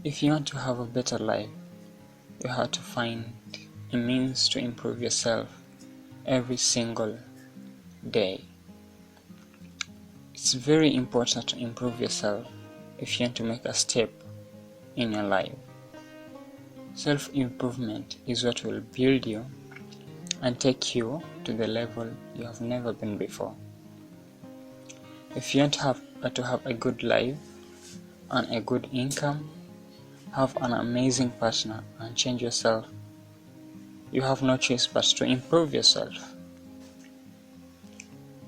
If you want to have a better life, you have to find a means to improve yourself every single day. It's very important to improve yourself if you want to make a step in your life. Self-improvement is what will build you and take you to the level you have never been before. If you want to have a good life and a good income, have an amazing partner and change yourself, you have no choice but to improve yourself.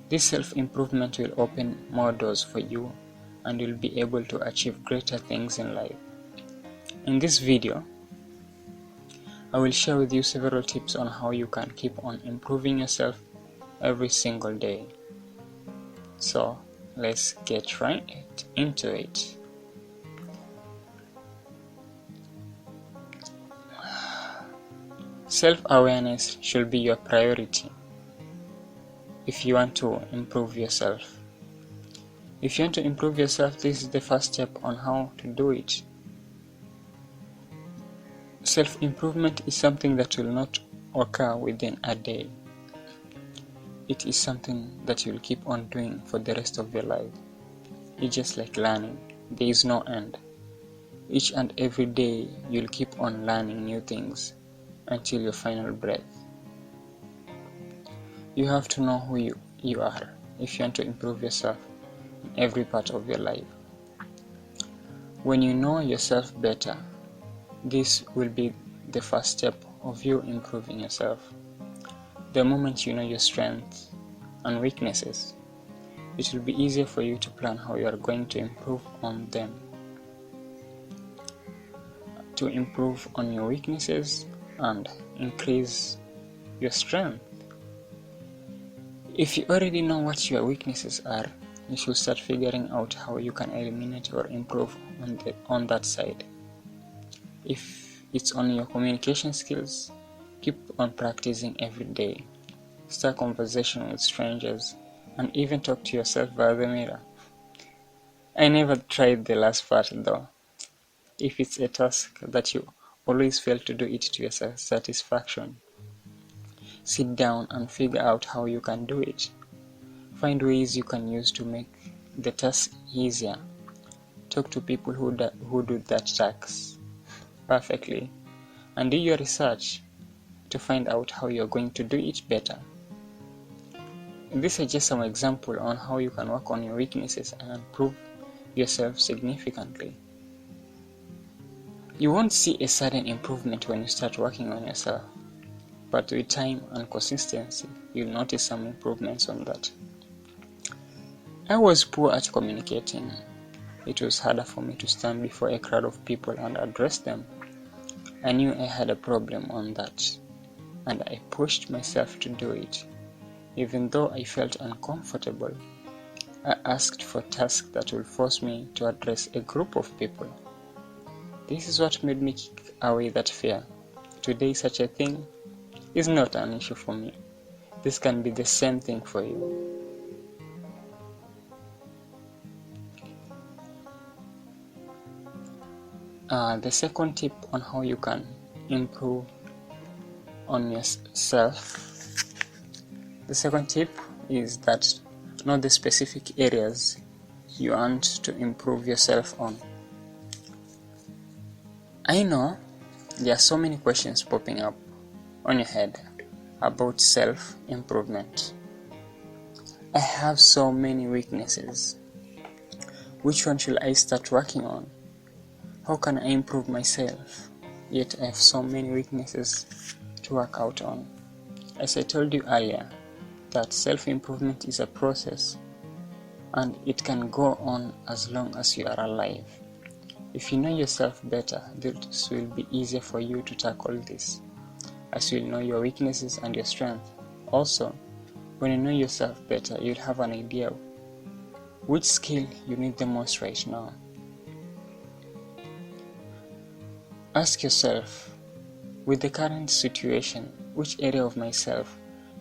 This self-improvement will open more doors for you and you'll be able to achieve greater things in life. In this video, I will share with you several tips on how you can keep on improving yourself every single day. So let's get right into it. Self-awareness should be your priority if you want to improve yourself. If you want to improve yourself, this is the first step on how to do it. Self-improvement is something that will not occur within a day. It is something that you'll keep on doing for the rest of your life. It's just like learning. There is no end. Each and every day you'll keep on learning new things until your final breath. You have to know who you are if you want to improve yourself in every part of your life. When you know yourself better, this will be the first step of you improving yourself. The moment you know your strengths and weaknesses, it will be easier for you to plan how you are going to improve on them. To improve on your weaknesses and increase your strength. If you already know what your weaknesses are, you should start figuring out how you can eliminate or improve on that side. If it's on your communication skills, keep on practicing every day. Start conversation with strangers and even talk to yourself via the mirror. I never tried the last part though. If it's a task that you always fail to do it to your satisfaction, sit down and figure out how you can do it. Find ways you can use to make the task easier. Talk to people who do that task perfectly and do your research to find out how you're going to do it better. These are just some examples on how you can work on your weaknesses and improve yourself significantly. You won't see a sudden improvement when you start working on yourself, but with time and consistency, you'll notice some improvements on that. I was poor at communicating. It was harder for me to stand before a crowd of people and address them. I knew I had a problem on that, and I pushed myself to do it. Even though I felt uncomfortable, I asked for tasks that will force me to address a group of people. This is what made me kick away that fear. Today, such a thing is not an issue for me. This can be the same thing for you. The second tip on how you can improve on yourself. The second tip is that know the specific areas you want to improve yourself on. I know there are so many questions popping up on your head about self-improvement. I have so many weaknesses. Which one should I start working on? How can I improve myself? Yet I have so many weaknesses to work out on. As I told you earlier, that self-improvement is a process and it can go on as long as you are alive. If you know yourself better, this will be easier for you to tackle this, as you'll know your weaknesses and your strength. Also, when you know yourself better, you'll have an idea which skill you need the most right now. Ask yourself, with the current situation, which area of myself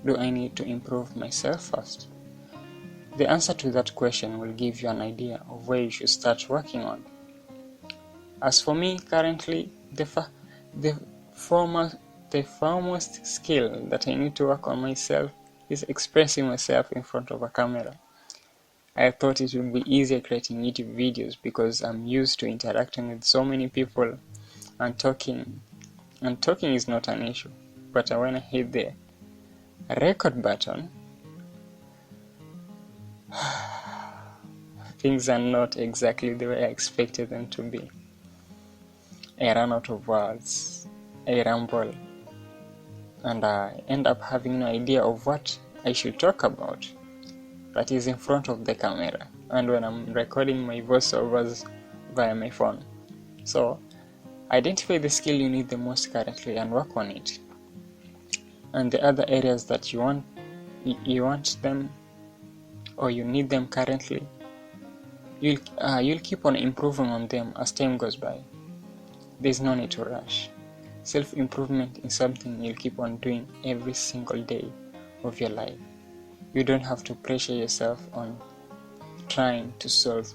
do I need to improve myself first? The answer to that question will give you an idea of where you should start working on. As for me, currently, the foremost skill that I need to work on myself is expressing myself in front of a camera. I thought it would be easier creating YouTube videos because I'm used to interacting with so many people and talking is not an issue. But when I hit the record button, things are not exactly the way I expected them to be. I run out of words, I ramble, and I end up having no idea of what I should talk about that is in front of the camera and when I'm recording my voiceovers via my phone. So, identify the skill you need the most currently and work on it. And the other areas that you want them or you need them currently, you'll keep on improving on them as time goes by. There's no need to rush. Self-improvement is something you'll keep on doing every single day of your life. You don't have to pressure yourself on trying to solve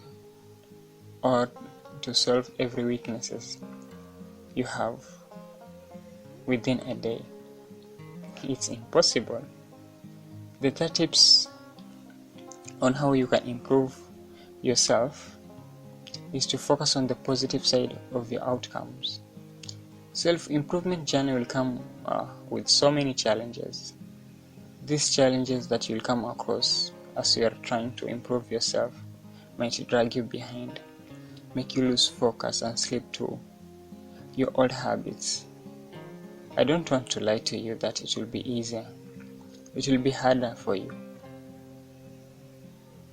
every weaknesses you have within a day. It's impossible. The 3 tips on how you can improve yourself is to focus on the positive side of your outcomes. Self-improvement journey will come with so many challenges. These challenges that you'll come across as you are trying to improve yourself might drag you behind, make you lose focus and slip to your old habits. I don't want to lie to you that it will be easier. It will be harder for you,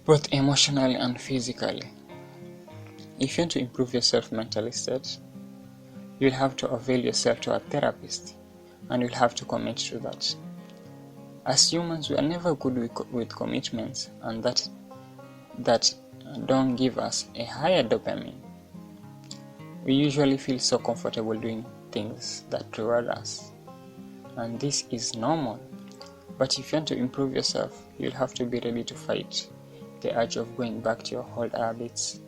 both emotionally and physically. If you want to improve your mental state, you'll have to avail yourself to a therapist, and you'll have to commit to that. As humans, we are never good with commitments, and that don't give us a higher dopamine. We usually feel so comfortable doing things that reward us, and this is normal. But if you want to improve yourself, you'll have to be ready to fight the urge of going back to your old habits.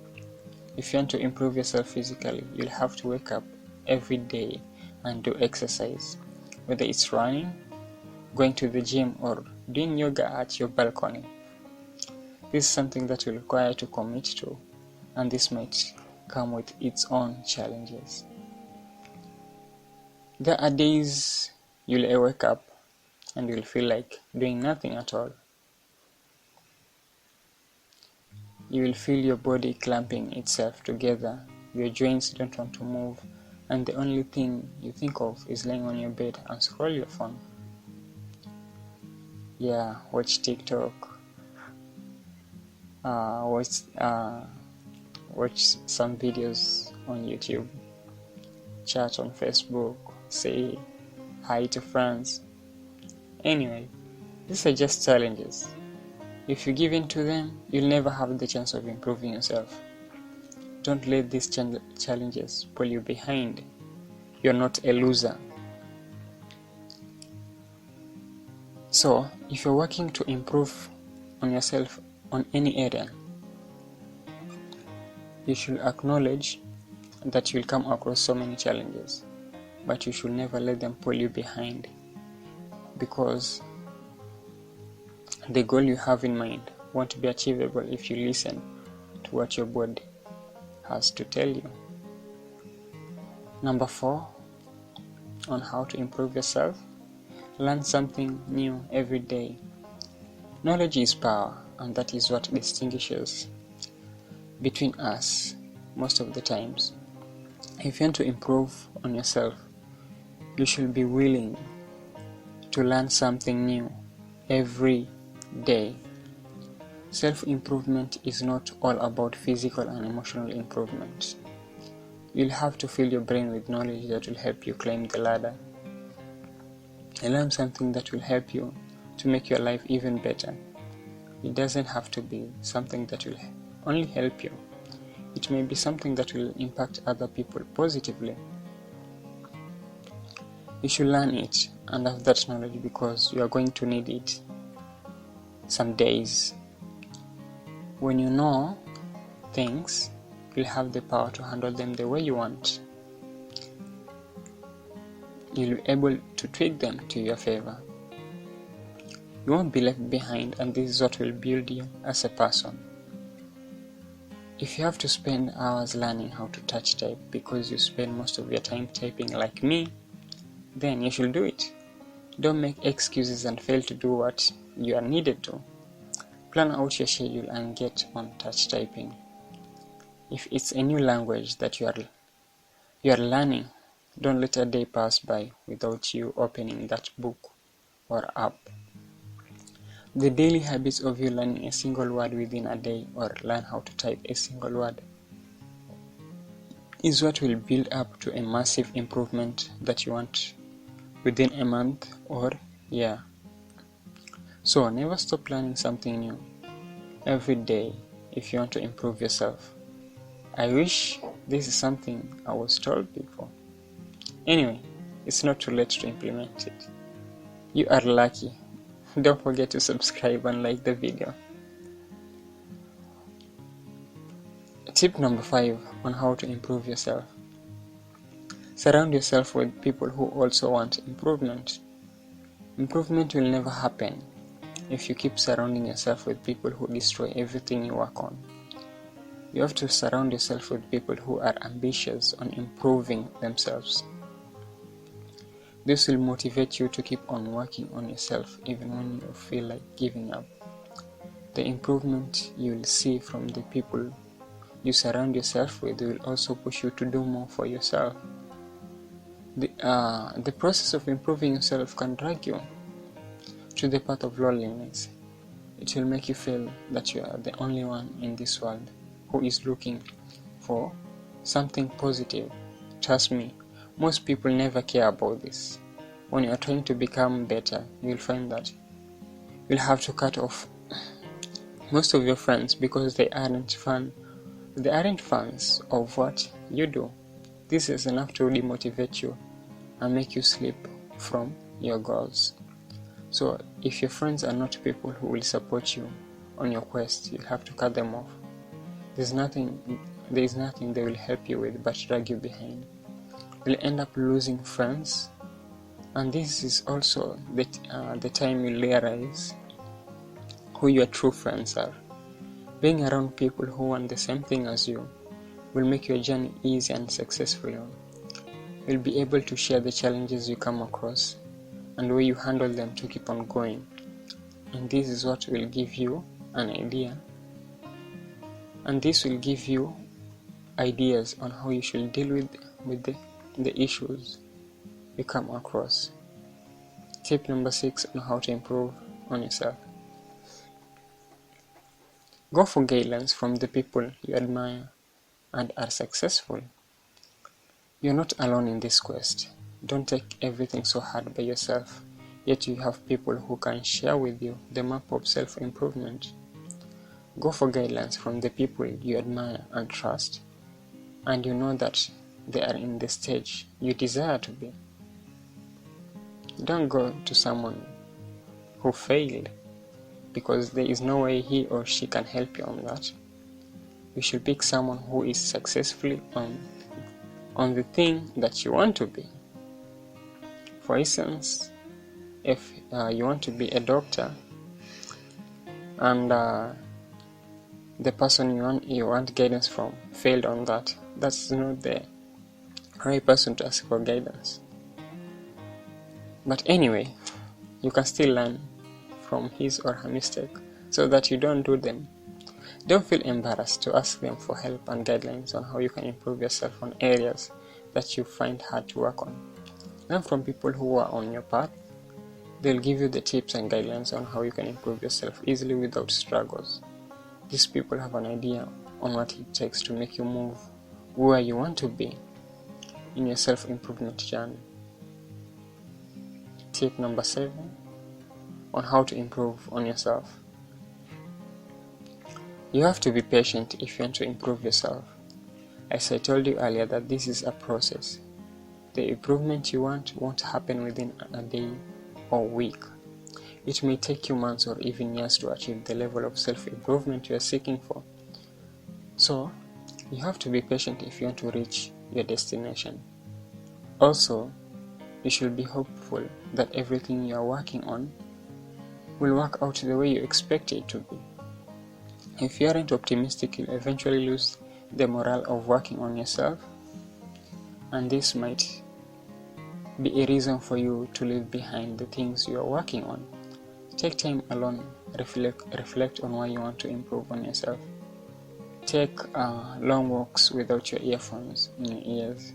If you want to improve yourself physically, you'll have to wake up every day and do exercise, whether it's running, going to the gym, or doing yoga at your balcony. This is something that will require to commit to, and this might come with its own challenges. There are days you'll wake up and you'll feel like doing nothing at all. You will feel your body clamping itself together, your joints don't want to move, and the only thing you think of is laying on your bed and scroll your phone. Watch TikTok, watch some videos on YouTube, chat on Facebook, say hi to friends. Anyway, these are just challenges. If you give in to them, you'll never have the chance of improving yourself. Don't let these challenges pull you behind. You're not a loser. So, if you're working to improve on yourself on any area, you should acknowledge that you'll come across so many challenges, but you should never let them pull you behind, because the goal you have in mind won't be achievable if you listen to what your body has to tell you. Number 4, on how to improve yourself, learn something new every day. Knowledge is power, and that is what distinguishes between us most of the times. If you want to improve on yourself, you should be willing to learn something new every day. Self-improvement is not all about physical and emotional improvement. You'll have to fill your brain with knowledge that will help you climb the ladder. And learn something that will help you to make your life even better. It doesn't have to be something that will only help you. It may be something that will impact other people positively. You should learn it and have that knowledge, because you are going to need it some days. When you know things, you'll have the power to handle them the way you want. You'll be able to tweak them to your favor. You won't be left behind, and this is what will build you as a person. If you have to spend hours learning how to touch type because you spend most of your time typing like me, then you should do it. Don't make excuses and fail to do what you are needed to. Plan out your schedule and get on touch typing. If it's a new language that you are learning, don't let a day pass by without you opening that book or app. The daily habits of you learning a single word within a day, or learn how to type a single word, is what will build up to a massive improvement that you want within a month or year. So never stop learning something new every day if you want to improve yourself. I wish this is something I was told before. Anyway, it's not too late to implement it. You are lucky. Don't forget to subscribe and like the video. Tip number 5 on how to improve yourself. Surround yourself with people who also want improvement. Improvement will never happen if you keep surrounding yourself with people who destroy everything you work on. You have to surround yourself with people who are ambitious on improving themselves. This will motivate you to keep on working on yourself even when you feel like giving up. The improvement you will see from the people you surround yourself with will also push you to do more for yourself. The process of improving yourself can drag you to the path of loneliness. It will make you feel that you are the only one in this world who is looking for something positive. Trust me, most people never care about this. When you are trying to become better, you'll find that you'll have to cut off most of your friends because they aren't fans of what you do. This is enough to demotivate you and make you slip from your goals. So if your friends are not people who will support you on your quest, you'll have to cut them off. There is nothing they will help you with but drag you behind. You'll end up losing friends, and this is also the time you realize who your true friends are. Being around people who want the same thing as you will make your journey easy and successful. You'll be able to share the challenges you come across and the way you handle them to keep on going. And this is what will give you an idea. And this will give you ideas on how you should deal with the issues you come across. Tip number 6 on how to improve on yourself. Go for guidance from the people you admire and are successful. You're not alone in this quest. Don't take everything so hard by yourself, yet you have people who can share with you the map of self-improvement. Go for guidance from the people you admire and trust, and you know that they are in the stage you desire to be. Don't go to someone who failed, because there is no way he or she can help you on that. You should pick someone who is successfully on the thing that you want to be. For instance, if you want to be a doctor and the person you want guidance from failed on that, that's not the right person to ask for guidance. But anyway, you can still learn from his or her mistake so that you don't do them. Don't feel embarrassed to ask them for help and guidelines on how you can improve yourself on areas that you find hard to work on. Learn from people who are on your path. They'll give you the tips and guidelines on how you can improve yourself easily without struggles. These people have an idea on what it takes to make you move where you want to be in your self-improvement journey. Tip number 7 on how to improve on yourself. You have to be patient if you want to improve yourself. As I told you earlier that this is a process. The improvement you want won't happen within a day or week. It may take you months or even years to achieve the level of self-improvement you are seeking for. So, You have to be patient if you want to reach your destination. Also, you should be hopeful that everything you are working on will work out the way you expect it to be. If you aren't optimistic, you'll eventually lose the morale of working on yourself, and this might be a reason for you to leave behind the things you are working on. Take time alone, reflect on why you want to improve on yourself. Take long walks without your earphones in your ears.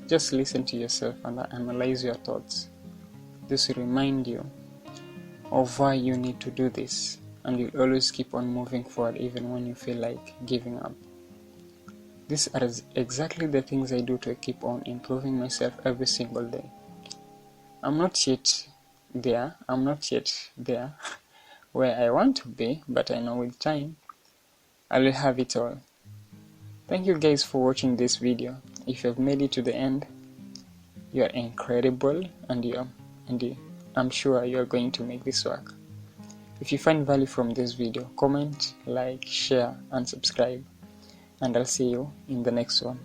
Just listen to yourself and analyze your thoughts. This will remind you of why you need to do this, and you'll always keep on moving forward even when you feel like giving up. These are exactly the things I do to keep on improving myself every single day. I'm not yet there where I want to be, but I know with time I will have it all. Thank you guys for watching this video. If you've made it to the end, you are incredible, and I'm sure you are going to make this work. If you find value from this video, comment, like, share and subscribe, and I'll see you in the next one.